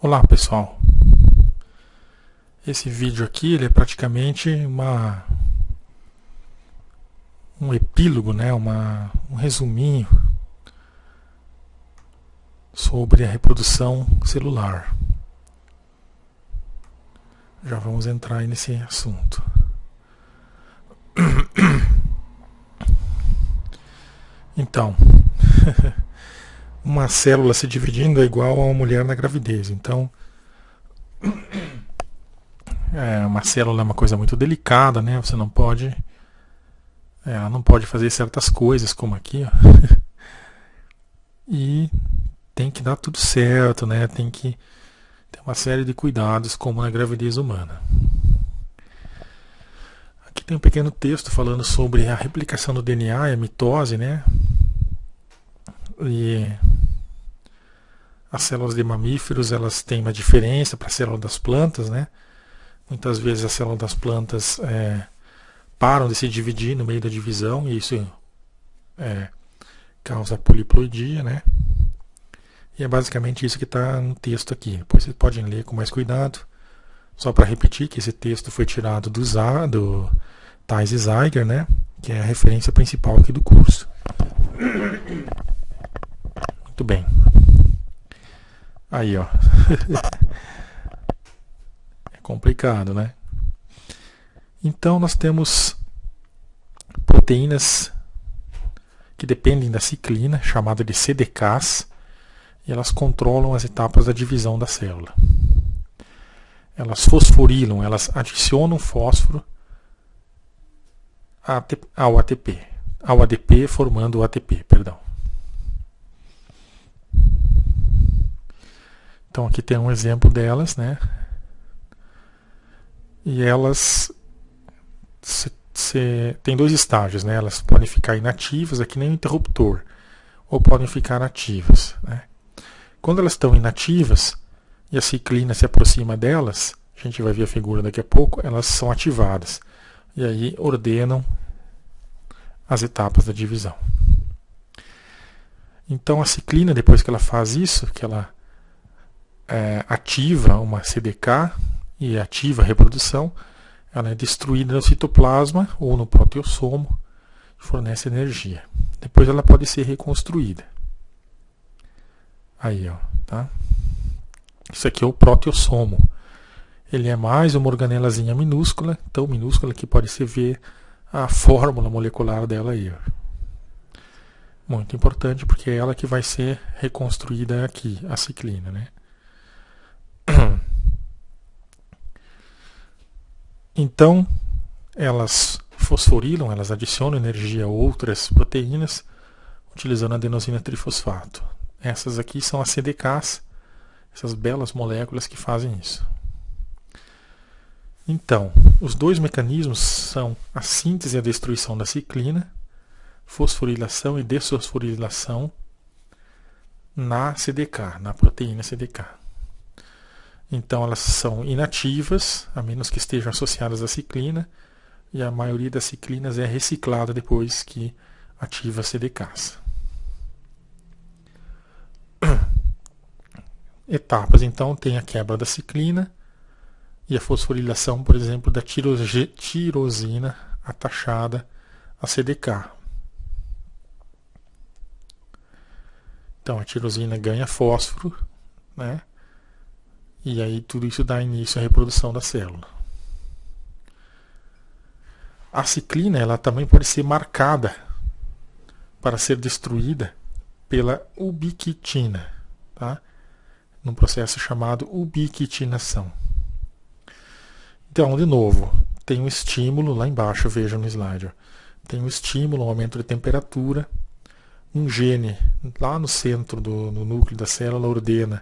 Olá pessoal, esse vídeo aqui ele é praticamente um epílogo, né? Um resuminho sobre a reprodução celular. Já vamos entrar aí nesse assunto. Então, uma célula se dividindo é igual a uma mulher na gravidez. Então, uma célula é uma coisa muito delicada, né? Você não pode, ela não pode fazer certas coisas como aqui, ó. E tem que dar tudo certo, né? Tem que ter uma série de cuidados como na gravidez humana. Aqui tem um pequeno texto falando sobre a replicação do DNA e a mitose, né? E as células de mamíferos, elas têm uma diferença para a célula das plantas, né? Muitas vezes as células das plantas param de se dividir no meio da divisão e isso causa poliploidia, né? E é basicamente isso que está no texto aqui. Depois vocês podem ler com mais cuidado. Só para repetir que esse texto foi tirado do Theis e Zeiger, né? Que é a referência principal aqui do curso. Muito bem. Aí, ó. É complicado, né? Então nós temos proteínas que dependem da ciclina, chamada de CDKs, e elas controlam as etapas da divisão da célula. Elas fosforilam, elas adicionam fósforo ao ADP, formando o ATP, perdão. Então aqui tem um exemplo delas, né? E elas tem dois estágios, né? Elas podem ficar inativas, aqui nem um interruptor, ou podem ficar ativas, né? Quando elas estão inativas e a ciclina se aproxima delas, a gente vai ver a figura daqui a pouco, elas são ativadas e aí ordenam as etapas da divisão. Então a ciclina, depois que ela faz isso, que ela ativa uma CDK e ativa a reprodução, ela é destruída no citoplasma ou no proteossomo e fornece energia. Depois ela pode ser reconstruída. Aí, ó, tá? Isso aqui é o proteossomo. Ele é mais uma organelazinha minúscula, tão minúscula que pode se ver a fórmula molecular dela aí, ó. Muito importante porque é ela que vai ser reconstruída aqui, a ciclina, né? Então, elas fosforilam, elas adicionam energia a outras proteínas utilizando adenosina trifosfato. Essas aqui são as CDKs, essas belas moléculas que fazem isso. Então, os dois mecanismos são a síntese e a destruição da ciclina, fosforilação e desfosforilação na CDK, na proteína CDK. Então elas são inativas, a menos que estejam associadas à ciclina, e a maioria das ciclinas é reciclada depois que ativa as CDKs. Etapas, então, tem a quebra da ciclina e a fosforilação, por exemplo, da tirosina atachada a CDK. Então a tirosina ganha fósforo, né? E aí tudo isso dá início à reprodução da célula. A ciclina, ela também pode ser marcada para ser destruída pela ubiquitina, tá? Num processo chamado ubiquitinação. Então, de novo, tem um estímulo lá embaixo, veja no slide. Ó. Tem um estímulo, um aumento de temperatura, um gene lá no centro no núcleo da célula ordena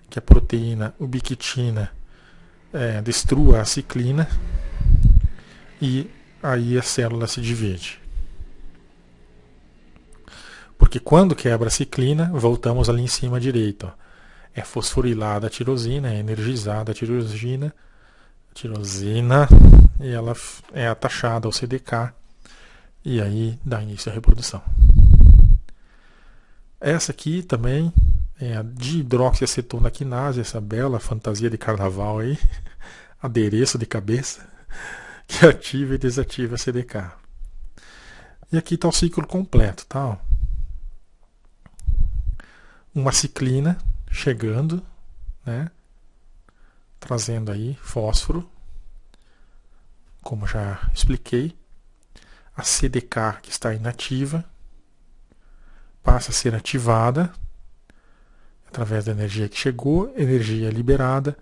que a proteína ubiquitina destrua a ciclina e aí a célula se divide. Porque quando quebra a ciclina, voltamos ali em cima à direita. Ó. É fosforilada a tirosina, é energizada a tirosina, e ela é atachada ao CDK e aí dá início à reprodução. Essa aqui também é a dihidroxiacetona quinase, essa bela fantasia de carnaval aí, adereço de cabeça, que ativa e desativa a CDK. E aqui está o ciclo completo, tá? Uma ciclina chegando, né? Trazendo aí fósforo, como já expliquei. A CDK, que está inativa, passa a ser ativada através da energia que chegou, energia liberada,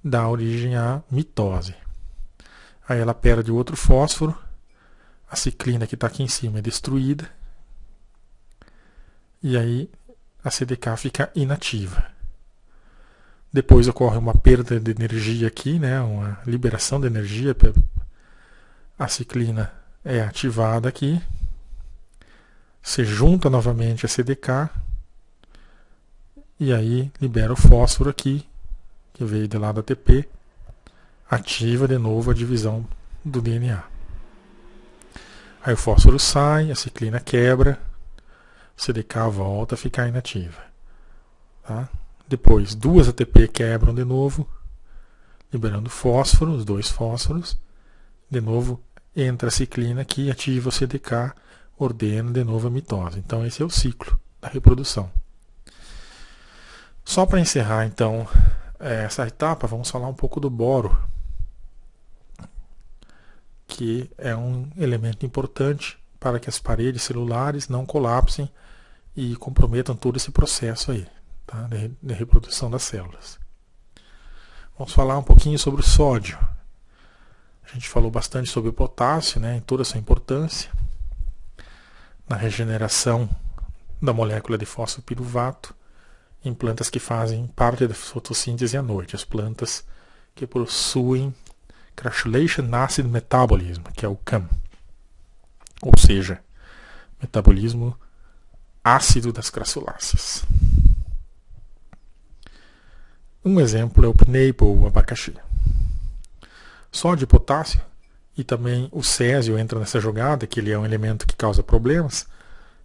dá origem à mitose. Aí ela perde outro fósforo, a ciclina que está aqui em cima é destruída, e aí a CDK fica inativa. Depois ocorre uma perda de energia aqui, né, uma liberação de energia, a ciclina é ativada aqui, se junta novamente a CDK, e aí libera o fósforo aqui, que veio de lá da ATP, ativa de novo a divisão do DNA. Aí o fósforo sai, a ciclina quebra, o CDK volta a ficar inativa. Tá? Depois, duas ATP quebram de novo, liberando fósforo, os dois fósforos. De novo, entra a ciclina aqui, ativa o CDK, ordena de novo a mitose. Então esse é o ciclo da reprodução. Só para encerrar então essa etapa, vamos falar um pouco do boro, que é um elemento importante para que as paredes celulares não colapsem e comprometam todo esse processo aí, tá, de reprodução das células. Vamos falar um pouquinho sobre o sódio. A gente falou bastante sobre o potássio, né, em toda a sua importância na regeneração da molécula de fosfopiruvate em plantas que fazem parte da fotossíntese à noite, as plantas que possuem Crassulaceous Acid Metabolism, que é o CAM, ou seja, metabolismo ácido das crassuláceas. Um exemplo é o pineapple, o abacaxi. Sódio e potássio, e também o césio entra nessa jogada, que ele é um elemento que causa problemas,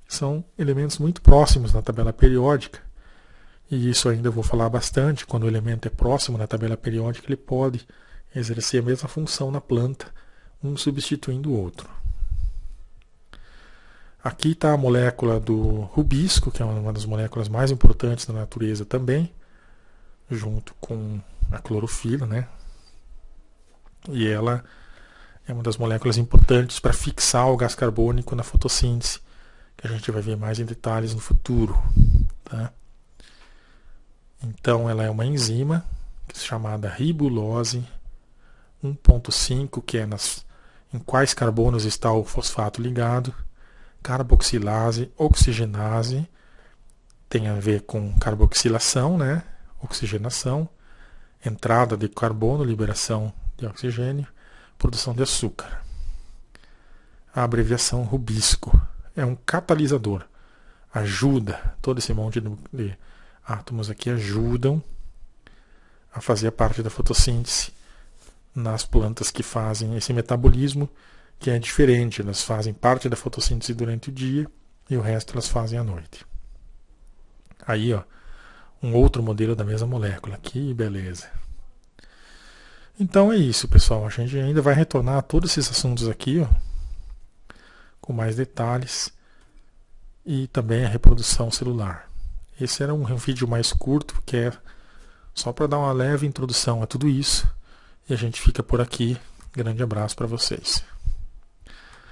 são elementos muito próximos na tabela periódica, e isso ainda eu vou falar bastante. Quando o elemento é próximo na tabela periódica, ele pode exercer a mesma função na planta, um substituindo o outro. Aqui está a molécula do rubisco, que é uma das moléculas mais importantes da natureza também, junto com a clorofila, né? E ela é uma das moléculas importantes para fixar o gás carbônico na fotossíntese, que a gente vai ver mais em detalhes no futuro, tá? Então ela é uma enzima chamada ribulose 1.5, que é em quais carbonos está o fosfato ligado, carboxilase, oxigenase, tem a ver com carboxilação, né? Oxigenação, entrada de carbono, liberação de oxigênio, produção de açúcar. A abreviação rubisco é um catalisador, ajuda, todo esse monte de átomos aqui ajudam a fazer a parte da fotossíntese nas plantas que fazem esse metabolismo, que é diferente. Elas fazem parte da fotossíntese durante o dia e o resto elas fazem à noite. Aí, ó, um outro modelo da mesma molécula. Que beleza! Então é isso, pessoal. A gente ainda vai retornar a todos esses assuntos aqui, ó, com mais detalhes, e também a reprodução celular. Esse era um vídeo mais curto, que é só para dar uma leve introdução a tudo isso. E a gente fica por aqui. Grande abraço para vocês.